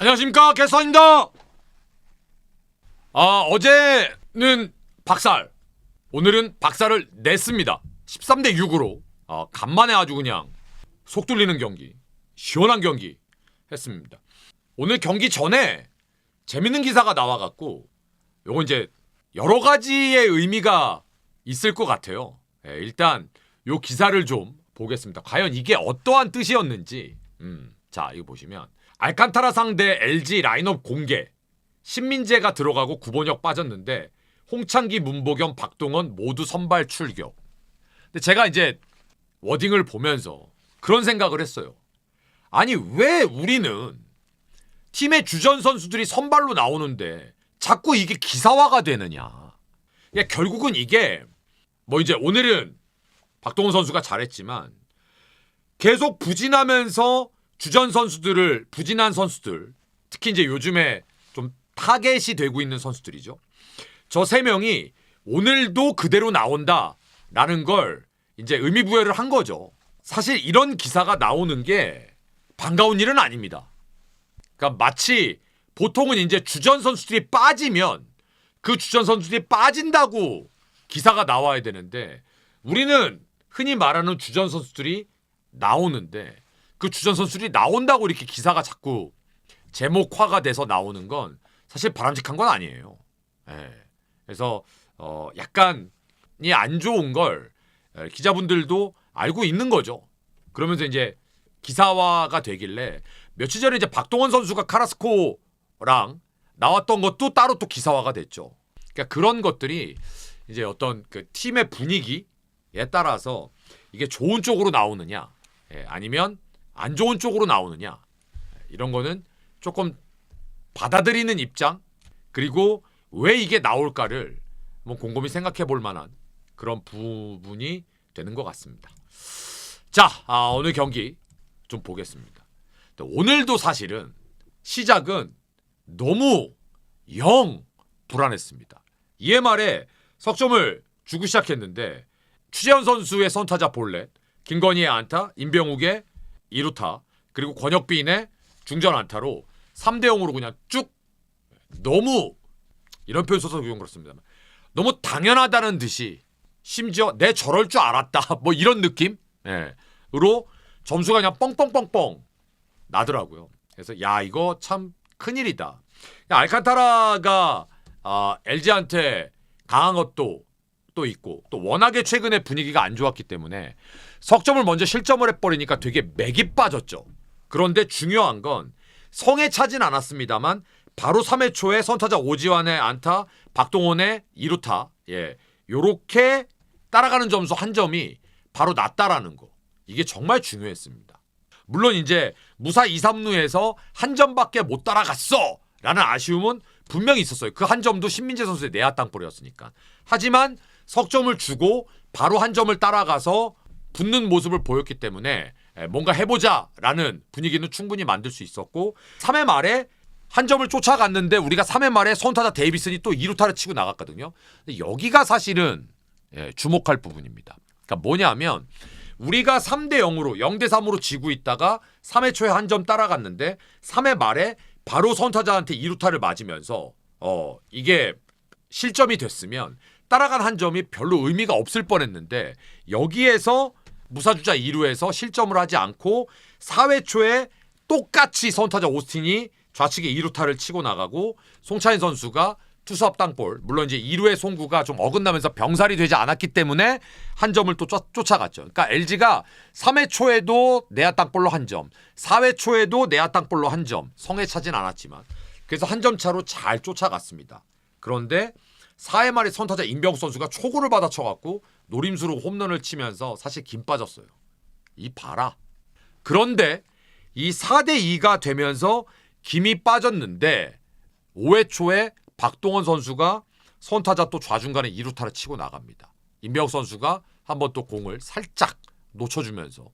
안녕하십니까, 개선입니다. 어제는 박살, 오늘은 박살을 냈습니다. 13대 6으로 간만에 아주 그냥 속 뚫리는 경기, 시원한 경기 했습니다. 오늘 경기 전에 재밌는 기사가 나와갖고 요거 이제 여러 가지의 의미가 있을 것 같아요. 일단 요 기사를 좀 보겠습니다. 과연 이게 어떠한 뜻이었는지. 자, 이거 보시면 알칸타라 상대 LG 라인업 공개, 신민재가 들어가고 구본혁 빠졌는데 홍창기, 문보경, 박동원 모두 선발 출격. 근데 제가 이제 워딩을 보면서 그런 생각을 했어요. 아니, 왜 우리는 팀의 주전 선수들이 선발로 나오는데 자꾸 이게 기사화가 되느냐. 결국은 이게 뭐 이제 오늘은 박동원 선수가 잘했지만 계속 부진하면서 주전 선수들을, 부진한 선수들, 특히 이제 요즘에 좀 타겟이 되고 있는 선수들이죠. 저 세 명이 오늘도 그대로 나온다라는 걸 이제 의미부여를 한 거죠. 사실 이런 기사가 나오는 게 반가운 일은 아닙니다. 그러니까 마치 보통은 이제 주전 선수들이 빠지면 그 주전 선수들이 빠진다고 기사가 나와야 되는데, 우리는 흔히 말하는 주전 선수들이 나오는데 그 주전 선수들이 나온다고 이렇게 기사가 자꾸 제목화가 돼서 나오는 건 사실 바람직한 건 아니에요. 그래서 약간이 안 좋은 걸 기자분들도 알고 있는 거죠. 그러면서 이제 기사화가 되길래 며칠 전에 이제 박동원 선수가 카라스코랑 나왔던 것도 따로 또 기사화가 됐죠. 그러니까 그런 것들이 이제 어떤 그 팀의 분위기에 따라서 이게 좋은 쪽으로 나오느냐, 아니면 안 좋은 쪽으로 나오느냐, 이런 거는 조금 받아들이는 입장, 그리고 왜 이게 나올까를 한번 곰곰이 생각해 볼 만한 그런 부분이 되는 것 같습니다. 자, 오늘 경기 좀 보겠습니다. 오늘도 사실은 시작은 너무 영 불안했습니다. EMR에 석점을 주고 시작했는데 추재현 선수의 선타자 볼넷, 김건희의 안타, 임병욱의 2루타, 그리고 권혁빈의 중전 안타로 3대 0으로 그냥 쭉, 너무, 이런 표현 써서 그렇습니다만, 너무 당연하다는 듯이, 심지어 내 저럴 줄 알았다 뭐 이런 느낌? 으로 점수가 그냥 뻥뻥뻥뻥 나더라고요. 그래서 야, 이거 참 큰일이다. 알칸타라가 LG한테 강한 것도 또 있고, 또 워낙에 최근에 분위기가 안 좋았기 때문에 석점을 먼저 실점을 해버리니까 되게 맥이 빠졌죠. 그런데 중요한 건 성에 차진 않았습니다만 바로 3회 초에 선타자 오지환의 안타, 박동원의 2루타, 요렇게 따라가는 점수 한 점이 바로 났다라는 거, 이게 정말 중요했습니다. 물론 이제 무사 2, 3루에서 한 점밖에 못 따라갔어 라는 아쉬움은 분명히 있었어요. 그 한 점도 신민재 선수의 내야 땅볼이었으니까. 하지만 석점을 주고 바로 한 점을 따라가서 붙는 모습을 보였기 때문에 뭔가 해보자라는 분위기는 충분히 만들 수 있었고, 3회 말에 한 점을 쫓아갔는데 우리가 3회 말에 선타자 데이비슨이 또 2루타를 치고 나갔거든요. 근데 여기가 사실은 주목할 부분입니다. 그러니까 뭐냐면 우리가 3대 0으로 0대 3으로 지고 있다가 3회 초에 한 점 따라갔는데 3회 말에 바로 선타자한테 2루타를 맞으면서 이게 실점이 됐으면 따라간 한 점이 별로 의미가 없을 뻔했는데, 여기에서 무사주자 2루에서 실점을 하지 않고 4회 초에 똑같이 선타자 오스틴이 좌측에 2루타를 치고 나가고 송찬희 선수가 투수 앞땅볼, 물론 이제 2루의 송구가 좀 어긋나면서 병살이 되지 않았기 때문에 한 점을 또 쫓아갔죠. 그러니까 LG가 3회 초에도 내야 땅볼로 한 점, 4회 초에도 내야 땅볼로 한 점, 성에 차진 않았지만 그래서 한 점 차로 잘 쫓아갔습니다. 그런데 4회 말에 선타자 임병욱 선수가 초구를 받아쳐갖고 노림수로 홈런을 치면서 사실 김 빠졌어요. 이 봐라. 그런데 이 4대 2가 되면서 김이 빠졌는데 5회 초에 박동원 선수가 선타자 또 좌중간에 2루타를 치고 나갑니다. 임병욱 선수가 한번 또 공을 살짝 놓쳐주면서,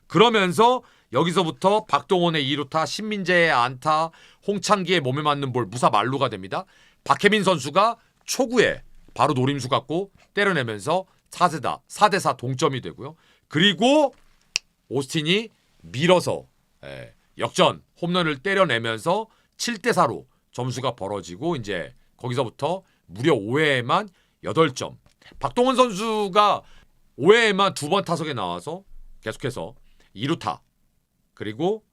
그러면서 여기서부터 박동원의 2루타, 신민재의 안타, 홍창기의 몸에 맞는 볼, 무사 만루가 됩니다. 박혜민 선수가 초구에 바로 노림수 갖고 때려내면서 4대 4 동점이 되고요. 그리고 오스틴이 밀어서 역전 홈런을 때려내면서 7대4로 점수가 벌어지고 이제 거기서부터 무려 5회에만 8점. 박동원 선수가 5회에만 2번 타석에 나와서 계속해서 2루타 그리고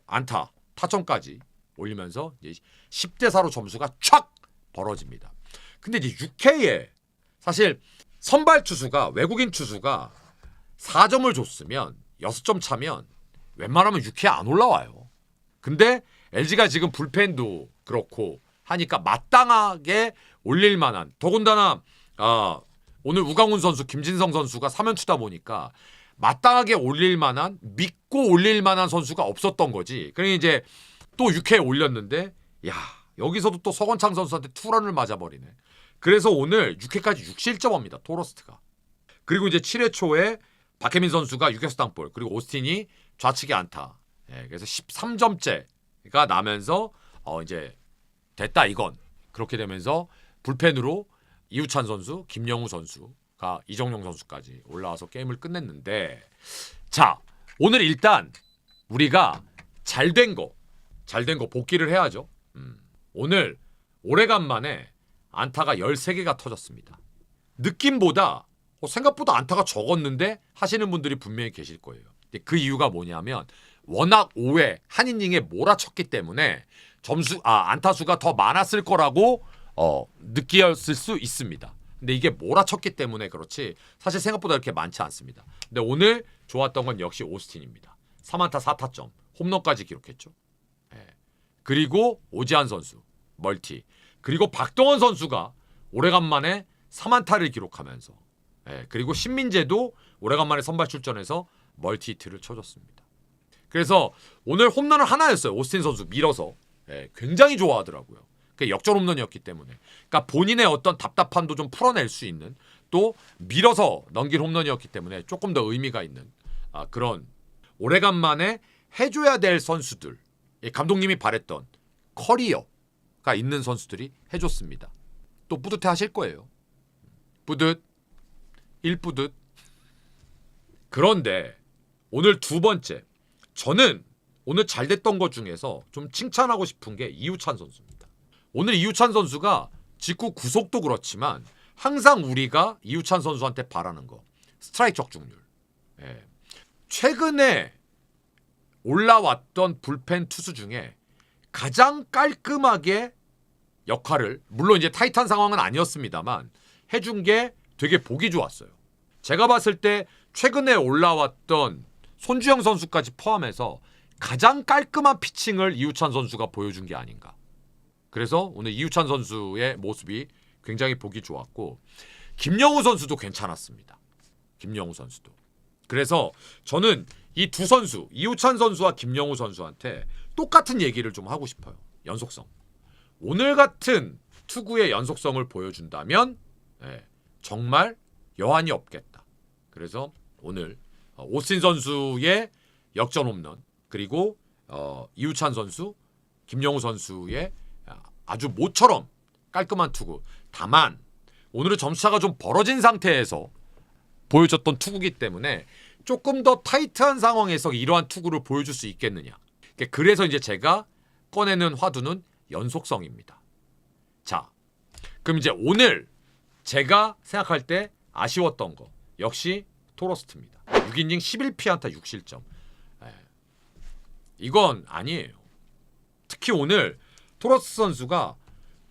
안타 타점까지 올리면서 이제 10대4로 점수가 촥 벌어집니다. 근데 이제 6회에 사실 선발 투수가 외국인 투수가 4점을 줬으면 6점 차면 웬만하면 6회 안 올라와요. 근데 LG가 지금 불펜도 그렇고 하니까 마땅하게 올릴 만한 더군다나 오늘 우강훈 선수, 김진성 선수가 3연투다 보니까 마땅하게 올릴 만한 믿고 올릴 만한 선수가 없었던 거지. 그러니 이제 또 6회에 올렸는데 야 여기서도 또 서건창 선수한테 투런을 맞아버리네. 그래서 오늘 6회까지 6실점합니다. 토러스트가. 그리고 이제 7회 초에 박혜민 선수가 6회수 땅볼 그리고 오스틴이 좌측에 안타. 그래서 13점째가 나면서 이제 됐다 이건. 그렇게 되면서 불펜으로 이우찬 선수, 김영우 선수가 이정용 선수까지 올라와서 게임을 끝냈는데 자 오늘 일단 우리가 잘된 거 복귀를 해야죠. 오늘 오래간만에 안타가 13개가 터졌습니다. 느낌보다 생각보다 안타가 적었는데 하시는 분들이 분명히 계실 거예요. 그 이유가 뭐냐면 워낙 5회 한 이닝에 몰아쳤기 때문에 안타 수가 더 많았을 거라고 느끼었을 수 있습니다. 근데 이게 몰아쳤기 때문에 그렇지 사실 생각보다 그렇게 많지 않습니다. 근데 오늘 좋았던 건 역시 오스틴입니다. 3안타 4타점 홈런까지 기록했죠. 그리고 오지환 선수 멀티 그리고 박동원 선수가 오래간만에 3안타를 기록하면서 그리고 신민재도 오래간만에 선발 출전해서 멀티 히트를 쳐줬습니다. 그래서 오늘 홈런은 하나였어요. 오스틴 선수 밀어서 굉장히 좋아하더라고요. 그게 역전 홈런이었기 때문에 그러니까 본인의 어떤 답답함도 좀 풀어낼 수 있는 또 밀어서 넘긴 홈런이었기 때문에 조금 더 의미가 있는 그런 오래간만에 해줘야 될 선수들 감독님이 바랬던 커리어가 있는 선수들이 해줬습니다. 또 뿌듯해 하실 거예요. 뿌듯 1뿌듯. 그런데 오늘 두 번째 저는 오늘 잘 됐던 것 중에서 좀 칭찬하고 싶은 게 이우찬 선수입니다. 오늘 이우찬 선수가 직구 구속도 그렇지만 항상 우리가 이우찬 선수한테 바라는 거 스트라이크 적중률. 최근에 올라왔던 불펜 투수 중에 가장 깔끔하게 역할을 물론 이제 타이트한 상황은 아니었습니다만 해준 게 되게 보기 좋았어요. 제가 봤을 때 최근에 올라왔던 손주영 선수까지 포함해서 가장 깔끔한 피칭을 이우찬 선수가 보여준 게 아닌가. 그래서 오늘 이우찬 선수의 모습이 굉장히 보기 좋았고 김영우 선수도 괜찮았습니다. 김영우 선수도. 그래서 저는 이 두 선수 이우찬 선수와 김영우 선수한테 똑같은 얘기를 좀 하고 싶어요. 연속성. 오늘 같은 투구의 연속성을 보여준다면 정말 여한이 없겠다. 그래서 오늘 오스틴 선수의 역전 홈런 그리고 이우찬 선수, 김영우 선수의 아주 모처럼 깔끔한 투구. 다만 오늘은 점수차가 좀 벌어진 상태에서 보여줬던 투구기 때문에 조금 더 타이트한 상황에서 이러한 투구를 보여줄 수 있겠느냐. 그래서 이제 제가 꺼내는 화두는 연속성입니다. 자, 그럼 이제 오늘 제가 생각할 때 아쉬웠던 거 역시 토러스트입니다. 6이닝 11피안타 6실점. 이건 아니에요. 특히 오늘 토러스 선수가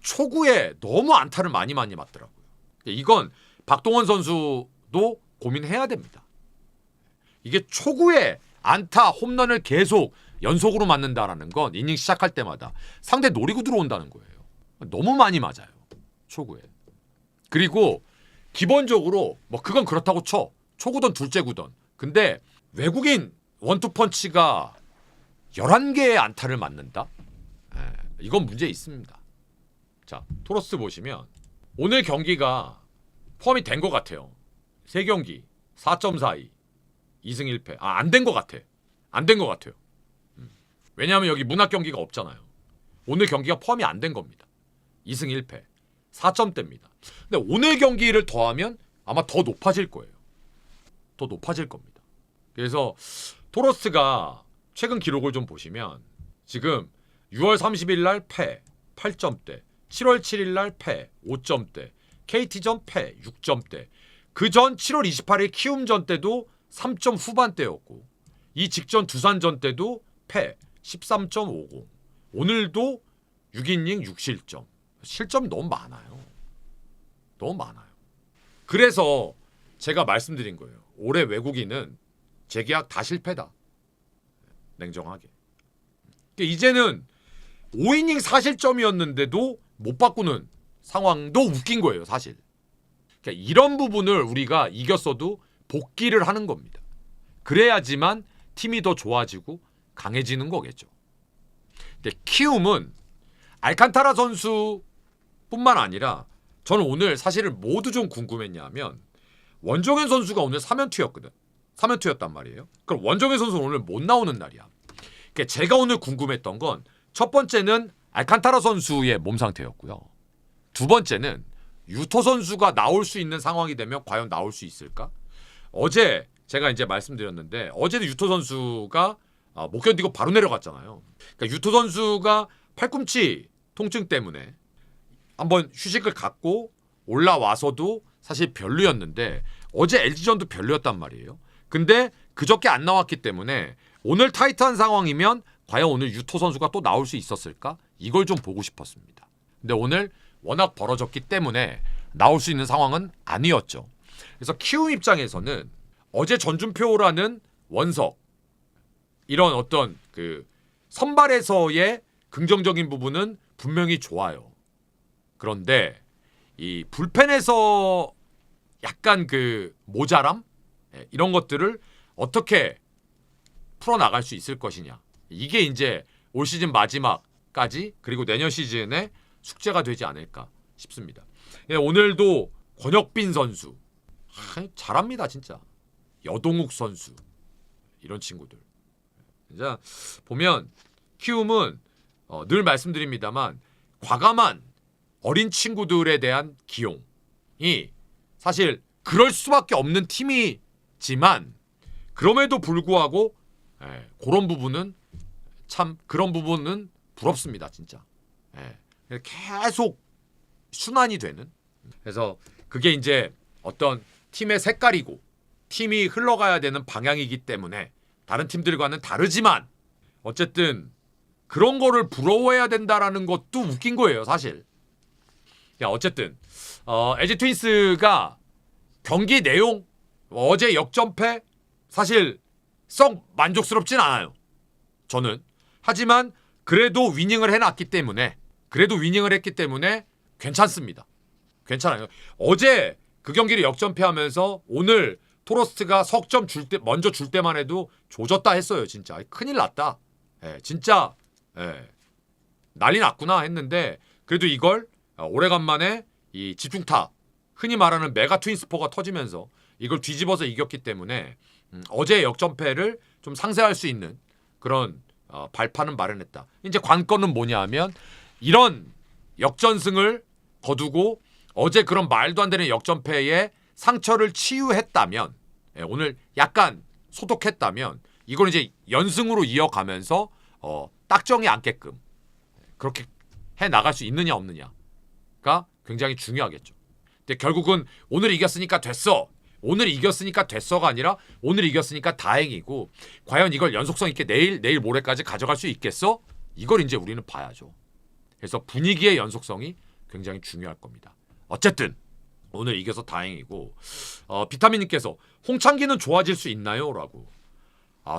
초구에 너무 안타를 많이 맞더라고요. 이건 박동원 선수도 고민해야 됩니다. 이게 초구에 안타, 홈런을 계속 연속으로 맞는다라는 건 이닝 시작할 때마다 상대 노리고 들어온다는 거예요. 너무 많이 맞아요. 초구에. 그리고 기본적으로 뭐 그건 그렇다고 쳐. 초구든 둘째구든. 근데 외국인 원투펀치가 11개의 안타를 맞는다? 이건 문제 있습니다. 자, 토러스 보시면 오늘 경기가 포함이 된 것 같아요. 3경기 4.42 2승 1패. 안 된 것 같아. 안 된 것 같아요. 왜냐하면 여기 문학 경기가 없잖아요. 오늘 경기가 포함이 안 된 겁니다. 2승 1패 4점대입니다. 근데 오늘 경기를 더하면 아마 더 높아질 거예요. 더 높아질 겁니다. 그래서 토러스가 최근 기록을 좀 보시면 지금 6월 30일 날 패 8점대, 7월 7일 날 패 5점대, KT전 패 6점대. 그 전 7월 28일 키움전 때도 3점 후반대였고 이 직전 두산전 때도 패 13.50. 오늘도 6이닝 6실점. 실점이 너무 많아요. 너무 많아요. 그래서 제가 말씀드린 거예요. 올해 외국인은 재계약 다 실패다. 냉정하게. 이제는 5이닝 4실점이었는데도 못 바꾸는 상황도 웃긴 거예요, 사실. 그러니까 이런 부분을 우리가 이겼어도 복귀를 하는 겁니다. 그래야지만 팀이 더 좋아지고 강해지는 거겠죠. 근데 키움은 알칸타라 선수뿐만 아니라 저는 오늘 사실은 모두 좀 궁금했냐면 원종현 선수가 오늘 3연투였거든. 3연투였단 말이에요. 그럼 원종현 선수는 오늘 못 나오는 날이야. 그러니까 제가 오늘 궁금했던 건 첫 번째는 알칸타라 선수의 몸 상태였고요. 두 번째는 유토 선수가 나올 수 있는 상황이 되면 과연 나올 수 있을까? 어제 제가 이제 말씀드렸는데 어제도 유토 선수가 못 견디고 바로 내려갔잖아요. 그러니까 유토 선수가 팔꿈치 통증 때문에 한번 휴식을 갖고 올라와서도 사실 별로였는데 어제 LG전도 별로였단 말이에요. 근데 그저께 안 나왔기 때문에 오늘 타이트한 상황이면 과연 오늘 유토 선수가 또 나올 수 있었을까? 이걸 좀 보고 싶었습니다. 근데 오늘 워낙 벌어졌기 때문에 나올 수 있는 상황은 아니었죠. 그래서 키움 입장에서는 어제 전준표라는 원석 이런 어떤 그 선발에서의 긍정적인 부분은 분명히 좋아요. 그런데 이 불펜에서 약간 그 모자람 이런 것들을 어떻게 풀어나갈 수 있을 것이냐. 이게 이제 올 시즌 마지막까지 그리고 내년 시즌에 숙제가 되지 않을까 싶습니다. 오늘도 권혁빈 선수 잘합니다 진짜. 여동욱 선수 이런 친구들. 진짜 보면 키움은 늘 말씀드립니다만 과감한 어린 친구들에 대한 기용이 사실 그럴 수밖에 없는 팀이지만 그럼에도 불구하고 그런 부분은 참 그런 부분은 부럽습니다 진짜. 계속 순환이 되는. 그래서 그게 이제 어떤 팀의 색깔이고 팀이 흘러가야 되는 방향이기 때문에 다른 팀들과는 다르지만 어쨌든 그런 거를 부러워해야 된다라는 것도 웃긴 거예요 사실. 어쨌든 LG 트윈스가 경기 내용 어제 역전패 사실 썩 만족스럽진 않아요 저는. 하지만 그래도 위닝을 해놨기 때문에 했기 때문에 괜찮습니다. 괜찮아요. 어제 그 경기를 역전패하면서 오늘 토로스트가 석점 먼저 줄 때만 해도 조졌다 했어요 진짜. 큰일 났다. 진짜 난리 났구나 했는데 그래도 이걸 오래간만에 이 집중타 흔히 말하는 메가 트윈스포가 터지면서 이걸 뒤집어서 이겼기 때문에 어제의 역전패를 좀 상쇄할 수 있는 그런 발판은 마련했다. 이제 관건은 뭐냐 하면 이런 역전승을 거두고 어제 그런 말도 안 되는 역전패에 상처를 치유했다면 오늘 약간 소독했다면 이걸 이제 연승으로 이어가면서 딱정이 앉게끔 그렇게 해 나갈 수 있느냐 없느냐가 굉장히 중요하겠죠. 근데 결국은 오늘 이겼으니까 됐어. 오늘 이겼으니까 됐어가 아니라 오늘 이겼으니까 다행이고 과연 이걸 연속성 있게 내일 모레까지 가져갈 수 있겠어? 이걸 이제 우리는 봐야죠. 그래서 분위기의 연속성이 굉장히 중요할 겁니다. 어쨌든 오늘 이겨서 다행이고 비타민님께서 홍창기는 좋아질 수 있나요? 라고.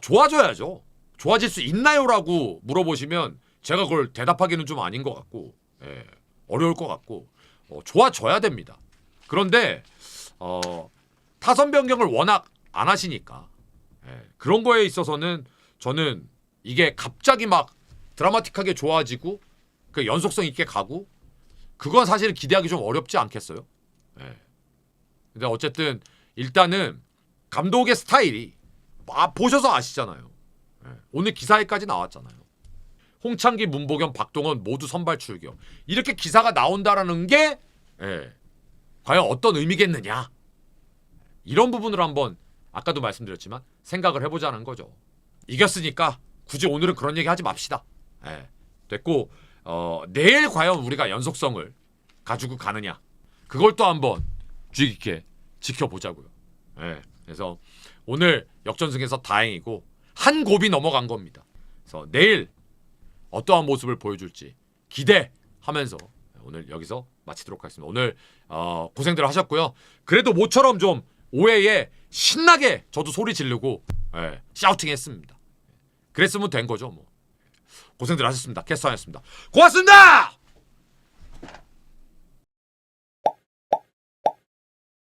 좋아져야죠. 좋아질 수 있나요? 라고 물어보시면 제가 그걸 대답하기는 좀 아닌 것 같고 어려울 것 같고 좋아져야 됩니다. 그런데 타선 변경을 워낙 안 하시니까 그런 거에 있어서는 저는 이게 갑자기 막 드라마틱하게 좋아지고 그 연속성 있게 가고 그건 사실은 기대하기 좀 어렵지 않겠어요? 근데 어쨌든 일단은 감독의 스타일이 보셔서 아시잖아요. 오늘 기사에까지 나왔잖아요. 홍창기, 문보경, 박동원 모두 선발 출격. 이렇게 기사가 나온다라는 게 과연 어떤 의미겠느냐. 이런 부분을 한번 아까도 말씀드렸지만 생각을 해보자는 거죠. 이겼으니까 굳이 오늘은 그런 얘기 하지 맙시다. 됐고 내일 과연 우리가 연속성을 가지고 가느냐 그걸 또 한번 주의 깊게 지켜보자고요. 예. 그래서 오늘 역전승에서 다행이고 한 곱이 넘어간 겁니다. 그래서 내일 어떠한 모습을 보여줄지 기대하면서 오늘 여기서 마치도록 하겠습니다. 오늘 고생들 하셨고요. 그래도 모처럼 좀 5회에 신나게 저도 소리 지르고 샤우팅했습니다. 그랬으면 된 거죠. 뭐. 고생들 하셨습니다. 캐스터였습니다. 고맙습니다.